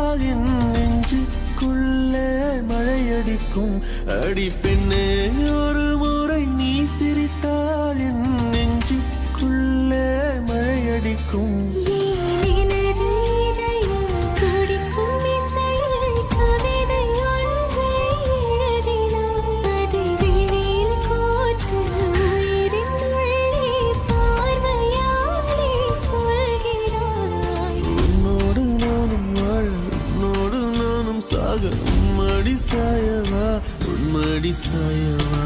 சிரித்தால் என் நெஞ்சுக்குள்ளே மழையடிக்கும். அடி பெண்ணே, ஒரு முறை நீ சிரித்தால் என் நெஞ்சுக்குள்ளே மழையடிக்கும். சாக உம்மடி சாயவா, உன்மடி சாயவா.